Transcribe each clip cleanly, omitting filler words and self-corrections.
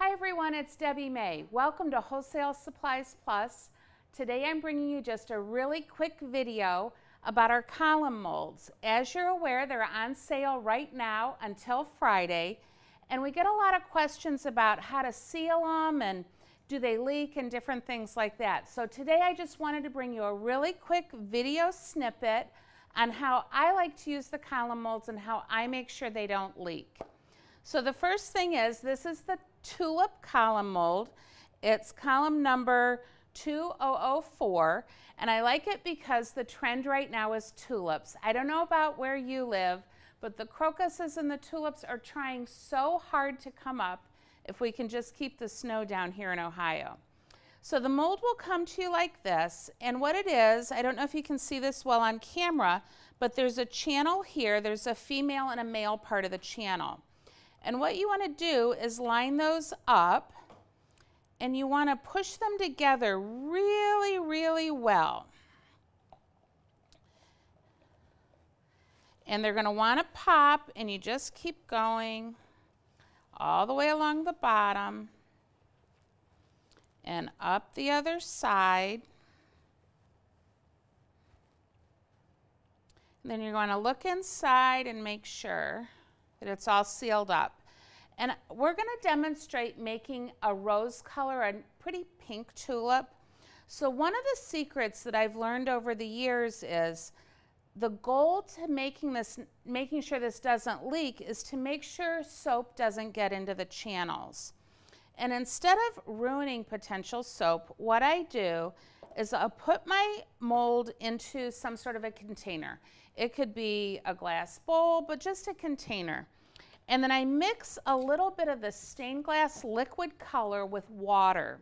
Hi everyone, it's Debbie May. Welcome to Wholesale Supplies Plus. Today I'm bringing you just a really quick video about our column molds. As you're aware, they're on sale right now until Friday, and we get a lot of questions about how to seal them and do they leak and different things like that. So today I just wanted to bring you a really quick video snippet on how I like to use the column molds and how I make sure they don't leak. So the first thing is, this is the tulip column mold. It's column number 2004, and I like it because the trend right now is tulips. I don't know about where you live, but the crocuses and the tulips are trying so hard to come up if we can just keep the snow down here in Ohio. So the mold will come to you like this, and what it is, I don't know if you can see this well on camera, but there's a channel here. There's a female and a male part of the channel. And what you want to do is line those up, and you want to push them together really, really well. And they're going to want to pop, and you just keep going all the way along the bottom and up the other side. And then you're going to look inside and make sure that it's all sealed up. And we're going to demonstrate making a rose color, a pretty pink tulip. So one of the secrets that I've learned over the years is the goal to making sure this doesn't leak is to make sure soap doesn't get into the channels. And instead of ruining potential soap, what I do is I'll put my mold into some sort of a container. It could be a glass bowl, but just a container. And then I mix a little bit of the stained glass liquid color with water.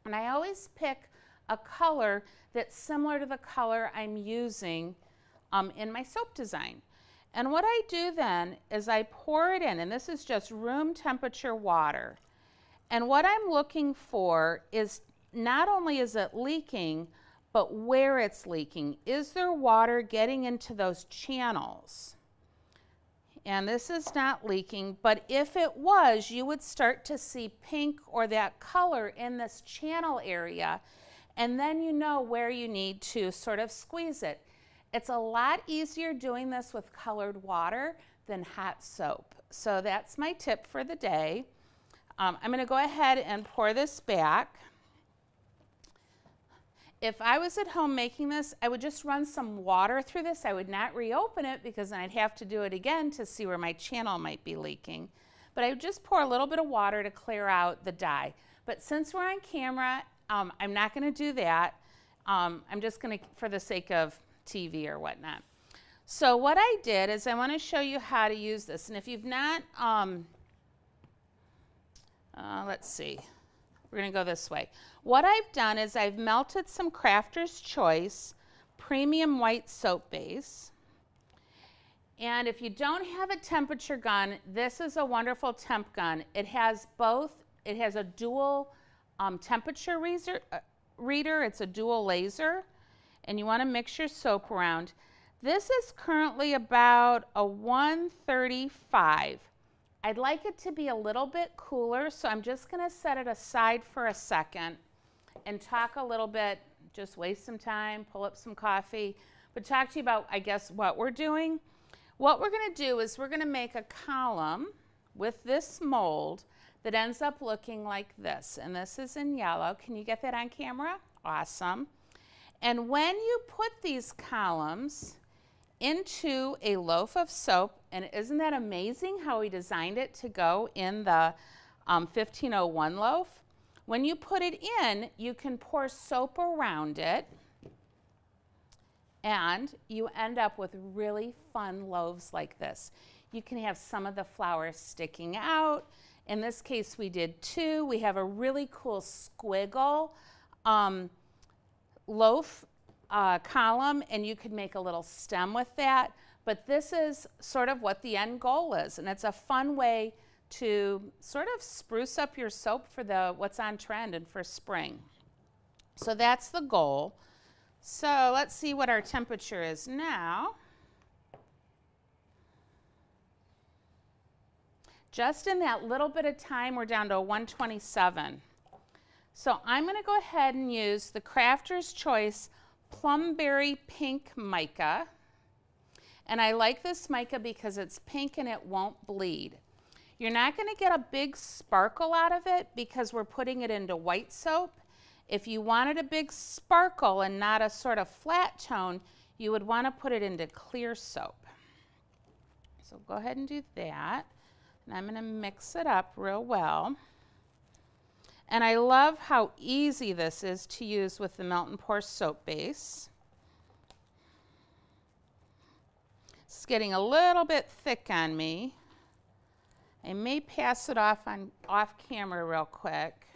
And I always pick a color that's similar to the color I'm using in my soap design. And what I do then is I pour it in, and this is just room temperature water. And what I'm looking for is not only is it leaking, but where it's leaking. Is there water getting into those channels? And this is not leaking, but if it was, you would start to see pink or that color in this channel area, and then you know where you need to sort of squeeze it. It's a lot easier doing this with colored water than hot soap. So that's my tip for the day. I'm going to go ahead and pour this back. If I was at home making this, I would just run some water through this. I would not reopen it because then I'd have to do it again to see where my channel might be leaking. But I would just pour a little bit of water to clear out the dye. But since we're on camera, I'm not going to do that. I'm just going to, for the sake of TV or whatnot. So what I did is I want to show you how to use this. And if you've not, let's see. We're going to go this way. What I've done is I've melted some Crafter's Choice premium white soap base. And if you don't have a temperature gun, this is a wonderful temp gun. It has both. It has a dual temperature reader. It's a dual laser. And you want to mix your soap around. This is currently about a 135. I'd like it to be a little bit cooler, so I'm just going to set it aside for a second and talk a little bit, just waste some time, pull up some coffee, but talk to you about, I guess, what we're doing. What we're going to do is we're going to make a column with this mold that ends up looking like this, and this is in yellow. Can you get that on camera? Awesome. And when you put these columns into a loaf of soap, and isn't that amazing how we designed it to go in the 1501 loaf? When you put it in, you can pour soap around it, and you end up with really fun loaves like this. You can have some of the flowers sticking out. In this case, we did two. We have a really cool squiggle loaf column, and you could make a little stem with that. But this is sort of what the end goal is, and it's a fun way to sort of spruce up your soap for what's on trend and for spring. So that's the goal. So let's see what our temperature is now. Just in that little bit of time, we're down to 127. So I'm going to go ahead and use the Crafter's Choice Plumberry Pink Mica. And I like this mica because it's pink and it won't bleed. You're not going to get a big sparkle out of it because we're putting it into white soap. If you wanted a big sparkle and not a sort of flat tone, you would want to put it into clear soap. So go ahead and do that. And I'm going to mix it up real well. And I love how easy this is to use with the Melt and Pour soap base. It's getting a little bit thick on me. I may pass it off camera real quick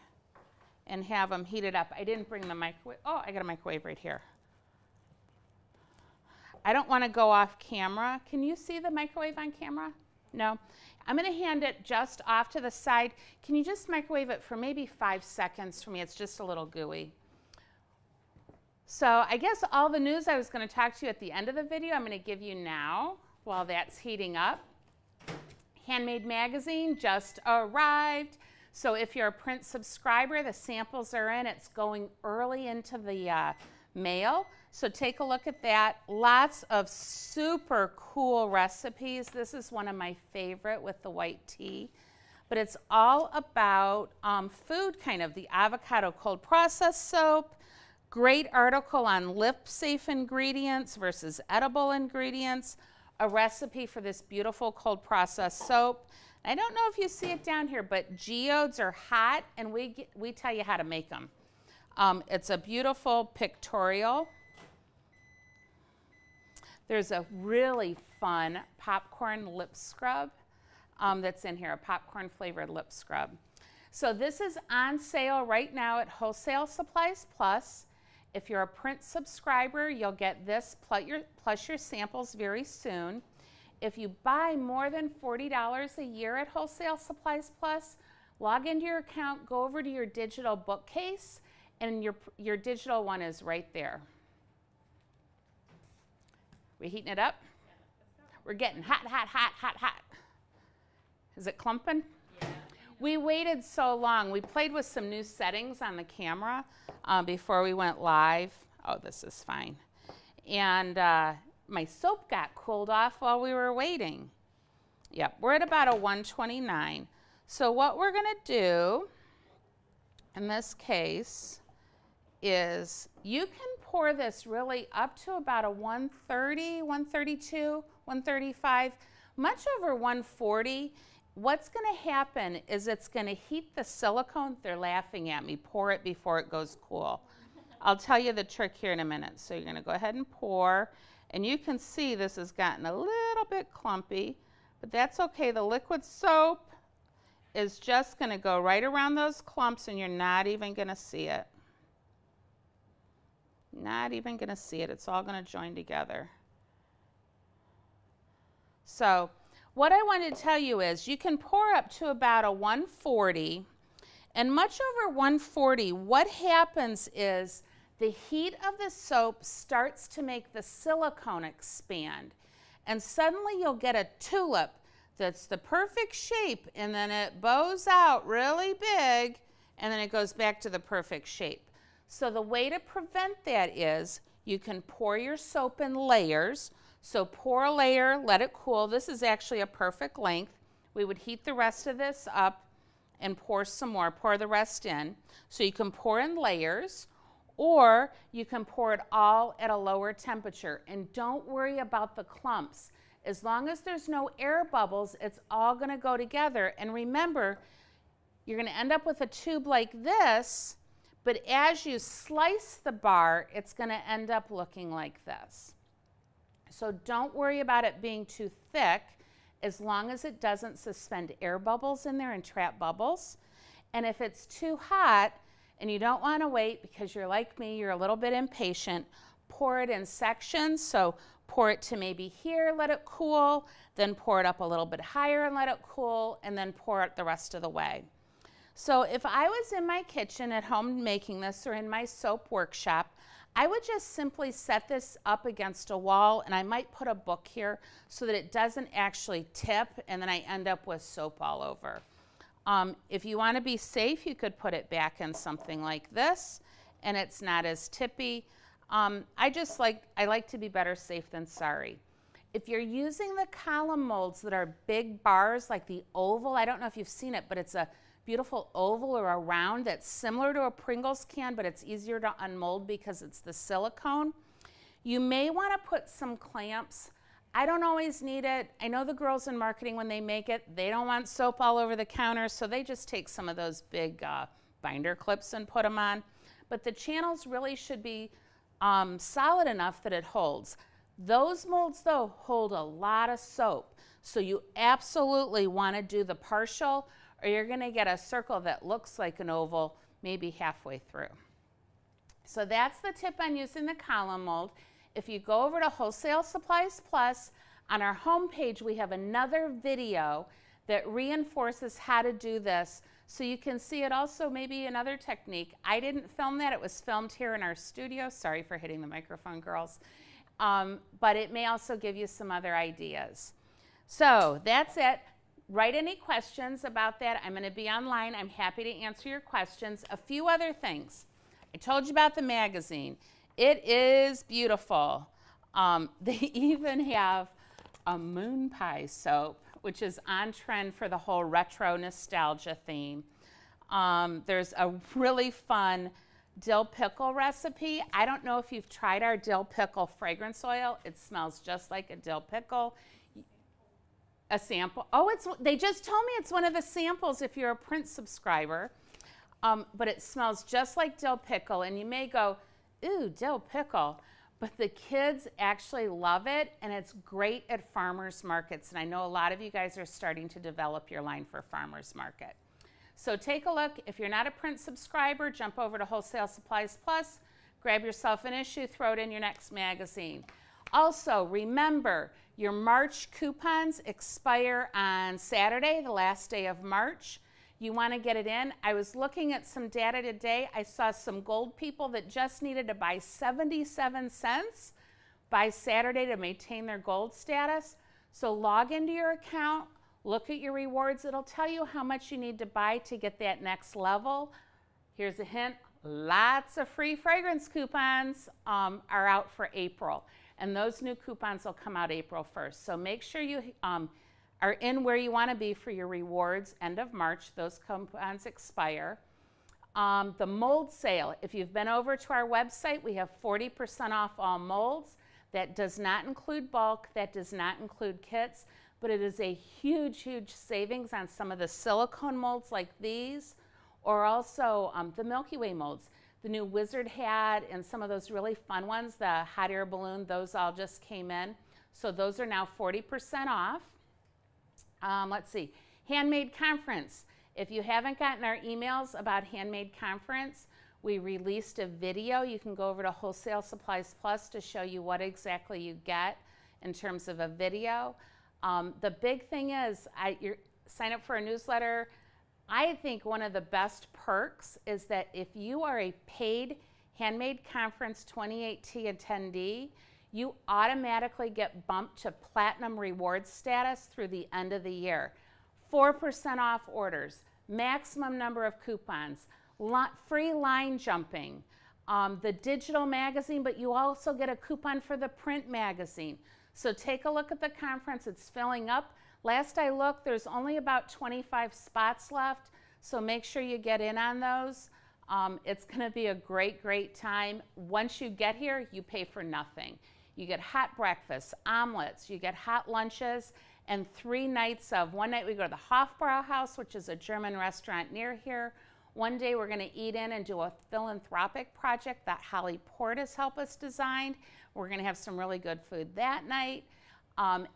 and have them heat it up. I didn't bring the microwave. Oh, I got a microwave right here. I don't want to go off camera. Can you see the microwave on camera? No? I'm going to hand it just off to the side. Can you just microwave it for maybe 5 seconds for me? It's just a little gooey. So I guess all the news I was going to talk to you at the end of the video, I'm going to give you now while that's heating up. Handmade Magazine just arrived. So if you're a print subscriber, the samples are in. It's going early into the mail. So take a look at that. Lots of super cool recipes. This is one of my favorite with the white tea. But it's all about food, kind of. The avocado cold processed soap. Great article on lip-safe ingredients versus edible ingredients. A recipe for this beautiful cold processed soap. I don't know if you see it down here, but geodes are hot, and we tell you how to make them. It's a beautiful pictorial. There's a really fun popcorn lip scrub that's in here, a popcorn flavored lip scrub. So this is on sale right now at Wholesale Supplies Plus. If you're a print subscriber, you'll get this plus your samples very soon. If you buy more than $40 a year at Wholesale Supplies Plus, log into your account, go over to your digital bookcase, and your digital one is right there. We heating it up? Yeah, we're getting hot, hot, hot, hot, hot. Is it clumping? Yeah. We waited so long. We played with some new settings on the camera before we went live. Oh, this is fine. And my soap got cooled off while we were waiting. Yep, we're at about a 129. So what we're going to do in this case is you can pour this really up to about a 130, 132, 135, much over 140. What's going to happen is it's going to heat the silicone. They're laughing at me. Pour it before it goes cool. I'll tell you the trick here in a minute. So you're going to go ahead and pour. And you can see this has gotten a little bit clumpy, but that's okay. The liquid soap is just going to go right around those clumps, and you're not even going to see it. Not even going to see it. It's all going to join together. So what I wanted to tell you is you can pour up to about a 140, and much over 140, what happens is the heat of the soap starts to make the silicone expand, and suddenly you'll get a tulip that's the perfect shape, and then it bows out really big, and then it goes back to the perfect shape. So the way to prevent that is you can pour your soap in layers. So pour a layer, let it cool. This is actually a perfect length. We would heat the rest of this up and pour some more, pour the rest in. So you can pour in layers, or you can pour it all at a lower temperature. And don't worry about the clumps. As long as there's no air bubbles, it's all going to go together. And remember, you're going to end up with a tube like this, but as you slice the bar, it's going to end up looking like this. So don't worry about it being too thick, as long as it doesn't suspend air bubbles in there and trap bubbles. And if it's too hot and you don't want to wait because you're like me, you're a little bit impatient, pour it in sections. So pour it to maybe here, let it cool, then pour it up a little bit higher and let it cool, and then pour it the rest of the way. So if I was in my kitchen at home making this, or in my soap workshop, I would just simply set this up against a wall, and I might put a book here so that it doesn't actually tip and then I end up with soap all over. If you want to be safe, you could put it back in something like this and it's not as tippy. I like to be better safe than sorry. If you're using the column molds that are big bars like the oval, I don't know if you've seen it, but it's a beautiful oval or a round that's similar to a Pringles can, but it's easier to unmold because it's the silicone. You may want to put some clamps. I don't always need it. I know the girls in marketing, when they make it, they don't want soap all over the counter, so they just take some of those big binder clips and put them on. But the channels really should be solid enough that it holds. Those molds, though, hold a lot of soap, so you absolutely want to do the partial, or you're going to get a circle that looks like an oval maybe halfway through. So that's the tip on using the column mold. If you go over to Wholesale Supplies Plus, on our homepage we have another video that reinforces how to do this, so you can see it also maybe another technique. I didn't film that, it was filmed here in our studio. Sorry for hitting the microphone, girls. But it may also give you some other ideas. So that's it. Write any questions about that. I'm going to be online. I'm happy to answer your questions. A few other things. I told you about the magazine. It is beautiful. They even have a moon pie soap, which is on trend for the whole retro nostalgia theme. There's a really fun dill pickle recipe. I don't know if you've tried our dill pickle fragrance oil. It smells just like a dill pickle. A sample. Oh, they just told me it's one of the samples if you're a Prince subscriber. But it smells just like dill pickle, and you may go, ooh, dill pickle. But the kids actually love it, and it's great at farmers markets. And I know a lot of you guys are starting to develop your line for farmers market. So take a look. If you're not a Prince subscriber, jump over to Wholesale Supplies Plus, grab yourself an issue, throw it in your next magazine. Also, remember, your March coupons expire on Saturday, the last day of March. You want to get it in. I was looking at some data today. I saw some gold people that just needed to buy 77 cents by Saturday to maintain their gold status. So log into your account, look at your rewards. It'll tell you how much you need to buy to get that next level. Here's a hint. Lots of free fragrance coupons are out for April. And those new coupons will come out April 1st. So make sure you are in where you want to be for your rewards. End of March, those coupons expire. The mold sale, if you've been over to our website, we have 40% off all molds. That does not include bulk, that does not include kits, but it is a huge, huge savings on some of the silicone molds like these, or also the Milky Way molds. The new Wizard hat and some of those really fun ones, the hot air balloon, those all just came in. So those are now 40% off. Let's see, Handmade Conference. If you haven't gotten our emails about Handmade Conference, we released a video. You can go over to Wholesale Supplies Plus to show you what exactly you get in terms of a video. The big thing is, sign up for a newsletter. I think one of the best perks is that if you are a paid Handmade Conference 2018 attendee, you automatically get bumped to Platinum Reward status through the end of the year. 4% off orders, maximum number of coupons, free line jumping, the digital magazine, but you also get a coupon for the print magazine. So take a look at the conference. It's filling up. Last I looked, there's only about 25 spots left, so make sure you get in on those. It's going to be a great, great time. Once you get here, you pay for nothing. You get hot breakfasts, omelets, you get hot lunches, and 3 nights of, one night we go to the Hofbrauhaus, which is a German restaurant near here. One day we're going to eat in and do a philanthropic project that Holly Portis helped us design. We're going to have some really good food that night.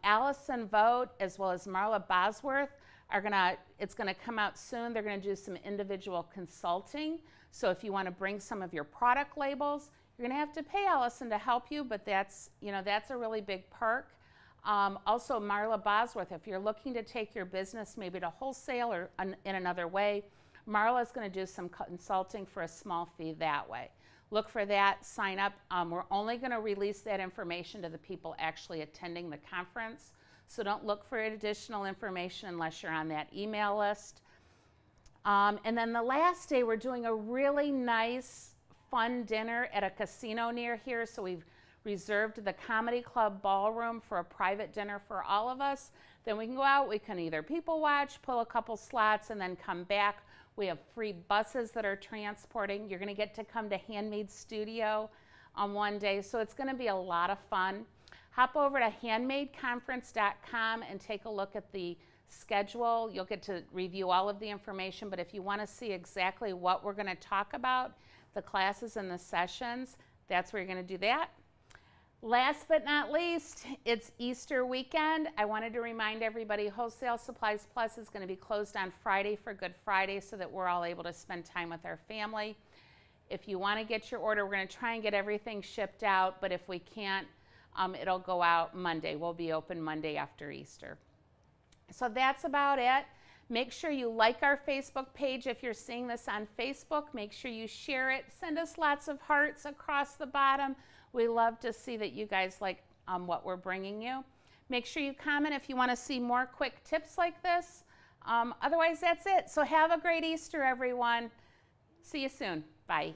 Allison Vogt as well as Marla Bosworth are it's going to come out soon. They're going to do some individual consulting. So if you want to bring some of your product labels, you're going to have to pay Allison to help you, but that's a really big perk. Also Marla Bosworth, if you're looking to take your business maybe to wholesale or in another way, Marla is going to do some consulting for a small fee that way. Look for that, sign up. We're only going to release that information to the people actually attending the conference. So don't look for additional information unless you're on that email list. And then the last day, we're doing a really nice, fun dinner at a casino near here. So we've reserved the Comedy Club ballroom for a private dinner for all of us. Then we can go out, we can either people watch, pull a couple slots, and then come back. We have free buses that are transporting. You're going to get to come to Handmade Studio on one day. So it's going to be a lot of fun. Hop over to handmadeconference.com and take a look at the schedule. You'll get to review all of the information, but if you want to see exactly what we're going to talk about, the classes and the sessions, that's where you're going to do that. Last but not least, it's Easter weekend. I wanted to remind everybody Wholesale Supplies Plus is going to be closed on Friday for Good Friday so that we're all able to spend time with our family. If you want to get your order, we're going to try and get everything shipped out, but if we can't, it'll go out Monday. We'll be open Monday after Easter. So that's about it. Make sure you like our Facebook page if you're seeing this on Facebook. Make sure you share it. Send us lots of hearts across the bottom. We love to see that you guys like what we're bringing you. Make sure you comment if you want to see more quick tips like this. Otherwise, that's it. So have a great Easter, everyone. See you soon. Bye.